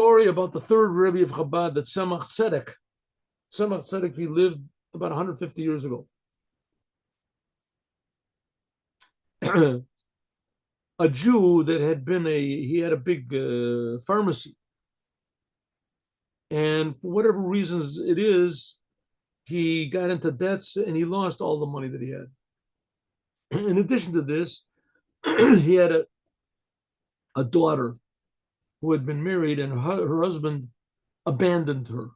Story about the third Rebbe of Chabad, that Tzemach Tzedek. Tzemach Tzedek, he lived about 150 years ago. A Jew that he had a big pharmacy. And for whatever reasons it is, he got into debts and he lost all the money that he had. In addition to this, he had a daughter who had been married, and her husband abandoned her.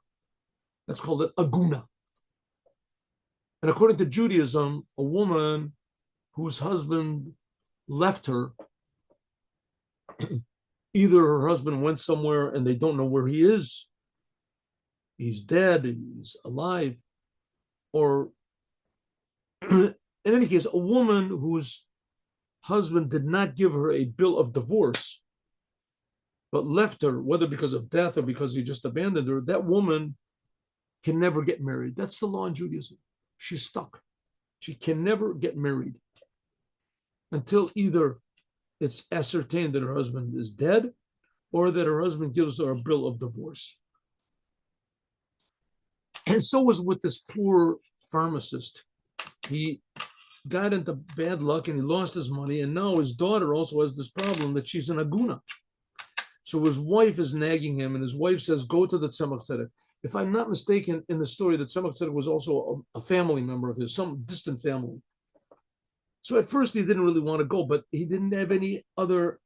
That's called an aguna. And according to Judaism, a woman whose husband left her, either her husband went somewhere and they don't know where he is, he's dead, he's alive, or in any case, a woman whose husband did not give her a bill of divorce, but left her, whether because of death or because he just abandoned her, that woman can never get married. That's the law in Judaism. She's stuck. She can never get married until either it's ascertained that her husband is dead or that her husband gives her a bill of divorce. And so was with this poor pharmacist. He got into bad luck and he lost his money, and now his daughter also has this problem that she's an aguna. So his wife is nagging him, and his wife says, go to the Tzemach Tzedek. If I'm not mistaken, in the story, the Tzemach Tzedek was also a family member of his, some distant family. So at first he didn't really want to go, but he didn't have any other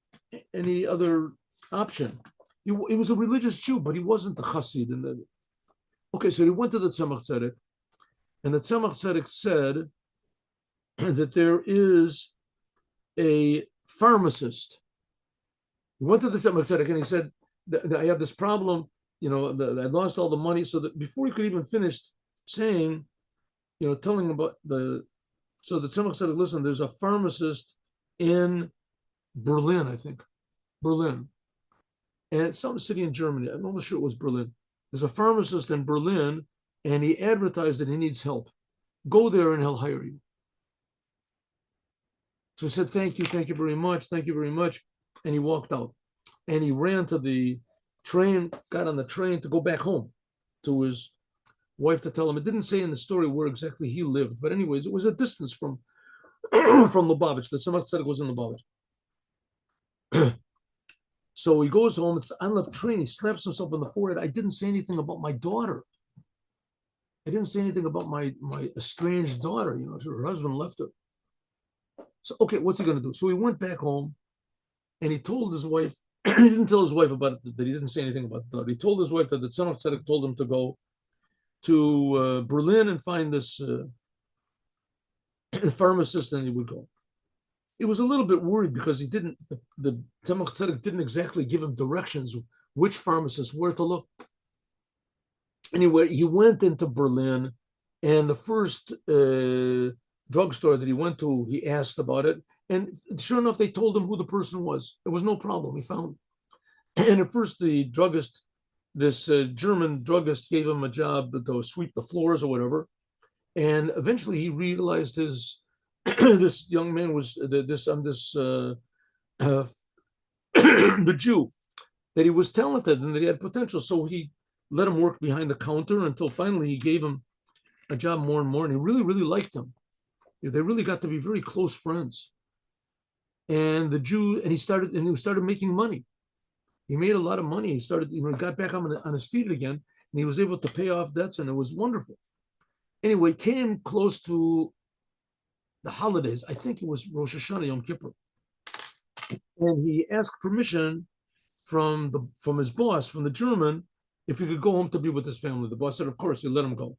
option. He was a religious Jew, but he wasn't a Chassid. Okay, so he went to the Tzemach Tzedek, and the Tzemach Tzedek said that there is a pharmacist. He went to the Tzemach Tzedek and he said, I have this problem, I lost all the money. So that before he could even finish saying, telling about so the Tzemach Tzedek, listen, there's a pharmacist in Berlin, I think, Berlin. And some city in Germany, I'm almost sure it was Berlin. There's a pharmacist in Berlin, and he advertised that he needs help. Go there and he'll hire you. So he said, thank you very much, and he walked out. And he ran to the train, got on the train to go back home to his wife to tell him. It didn't say in the story where exactly he lived, but anyways, it was a distance from Lubavitch. The Tzemach Tzedek was in Lubavitch. So he goes home, it's on the train, he slaps himself on the forehead. I didn't say anything about my daughter. I didn't say anything about my estranged daughter. Her husband left her. So, okay, what's he going to do? So he went back home and he told his wife, he didn't tell his wife about it, that he didn't say anything about the daughter. He told his wife that the Tzemach Tzedek told him to go to Berlin and find this pharmacist, and he would go. He was a little bit worried because the Tzemach Tzedek didn't exactly give him directions which pharmacist, where to look. Anyway, he went into Berlin, and the first drugstore that he went to, he asked about it, and sure enough, they told him who the person was. It was no problem. He found, and at first the druggist, this German druggist, gave him a job to sweep the floors or whatever, and eventually he realized this young man was the Jew, that he was talented and that he had potential. So he let him work behind the counter until finally he gave him a job more and more, and he really, really liked him. They really got to be very close friends. And the Jew, and he started making money. He made a lot of money. He started, got back on his feet again, and he was able to pay off debts, and it was wonderful. Anyway, came close to the holidays. I think it was Rosh Hashanah, Yom Kippur. And he asked permission from his boss, from the German, if he could go home to be with his family. The boss said, of course, he let him go.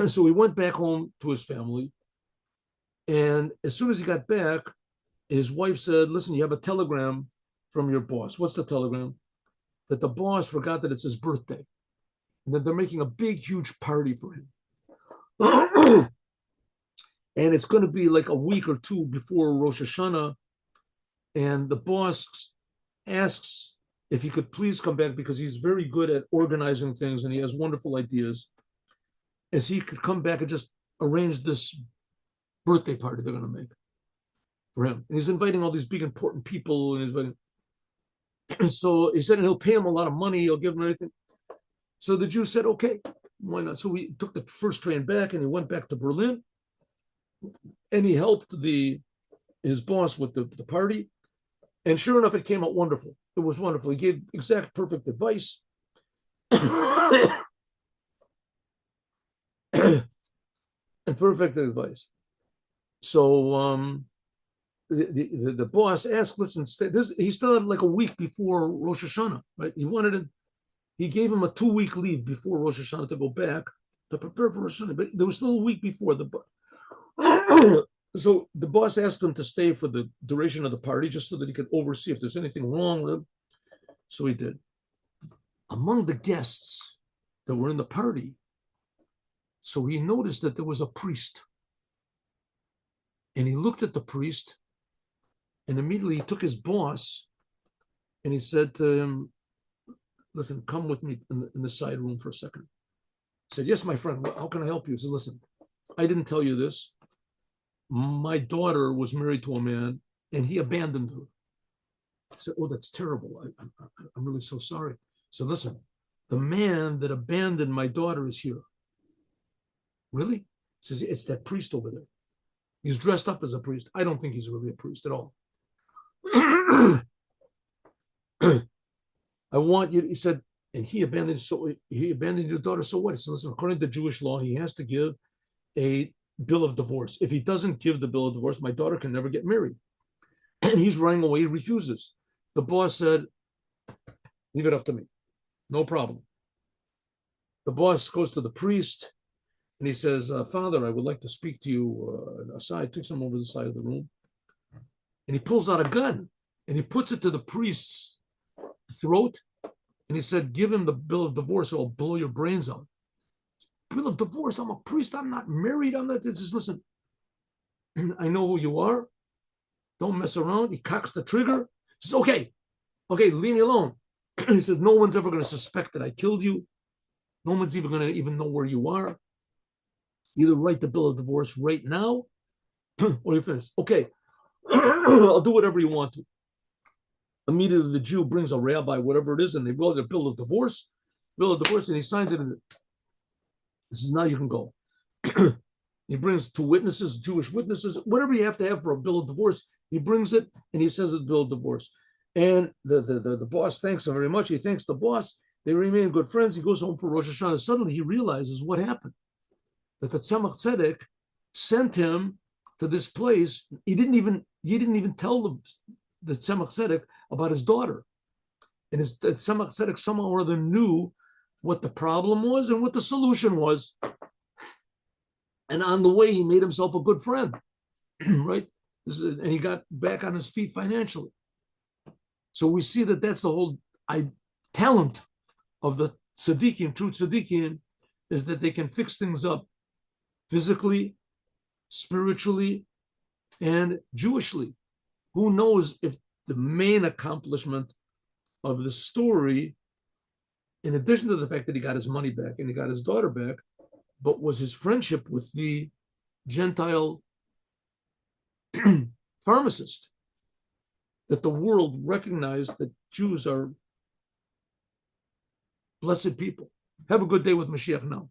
So he went back home to his family. And as soon as he got back, his wife said, listen, you have a telegram from your boss. What's the telegram? That the boss forgot that it's his birthday, and that they're making a big, huge party for him. And it's going to be like a week or two before Rosh Hashanah. And the boss asks if he could please come back, because he's very good at organizing things and he has wonderful ideas, as he could come back and just arrange this birthday party they're going to make for him. And he's inviting all these big important people, and he's inviting. So he said, and he'll pay him a lot of money. He'll give him everything. So the Jew said, okay, why not? So we took the first train back, and he went back to Berlin, and he helped his boss with the party. And sure enough, it came out wonderful. It was wonderful. He gave exact perfect advice. And perfect advice. So the boss asked, listen, he still had like a week before Rosh Hashanah, right? He gave him a 2-week leave before Rosh Hashanah to go back to prepare for Rosh Hashanah, but there was still a week before. So the boss asked him to stay for the duration of the party just so that he could oversee if there's anything wrong with him. So he did. Among the guests that were in the party, so he noticed that there was a priest. And he looked at the priest, and immediately he took his boss and he said to him, listen, come with me in the side room for a second. He said, yes, my friend, how can I help you? He said, listen, I didn't tell you this. My daughter was married to a man and he abandoned her. I said, oh, that's terrible. I'm really so sorry. So listen, the man that abandoned my daughter is here. Really? He says, it's that priest over there. He's dressed up as a priest. I don't think he's really a priest at all. I want you, he said, and he abandoned your daughter. So what? He said, listen, according to Jewish law, he has to give a bill of divorce. If he doesn't give the bill of divorce, my daughter can never get married. And he's running away. He refuses. The boss said, leave it up to me. No problem. The boss goes to the priest and he says, Father, I would like to speak to you aside. Takes him over the side of the room. And he pulls out a gun and he puts it to the priest's throat. And he said, give him the bill of divorce or I'll blow your brains out. Bill of divorce? I'm a priest. I'm not married. I'm not. He says, listen, I know who you are. Don't mess around. He cocks the trigger. He says, okay, leave me alone. He says, no one's ever going to suspect that I killed you. No one's even going to even know where you are. Either write the bill of divorce right now or you finish. Okay, I'll do whatever you want to. Immediately the Jew brings a rabbi, whatever it is, and they wrote a bill of divorce, and he signs it. And he says, now you can go. He brings 2 witnesses, Jewish witnesses, whatever you have to have for a bill of divorce. He brings it and he says it's a bill of divorce. And the boss thanks him very much. He thanks the boss. They remain good friends. He goes home for Rosh Hashanah. Suddenly he realizes what happened. That the Tzemach Tzedek sent him to this place. He didn't even tell the Tzemach Tzedek about his daughter. And the Tzemach Tzedek somehow or other knew what the problem was and what the solution was. And on the way, he made himself a good friend, right? And he got back on his feet financially. So we see that that's the whole talent of the tzaddikim, true tzaddikim, is that they can fix things up physically, spiritually, and Jewishly. Who knows if the main accomplishment of the story, in addition to the fact that he got his money back and he got his daughter back, but was his friendship with the Gentile pharmacist, that the world recognized that Jews are blessed people. Have a good day with Mashiach now.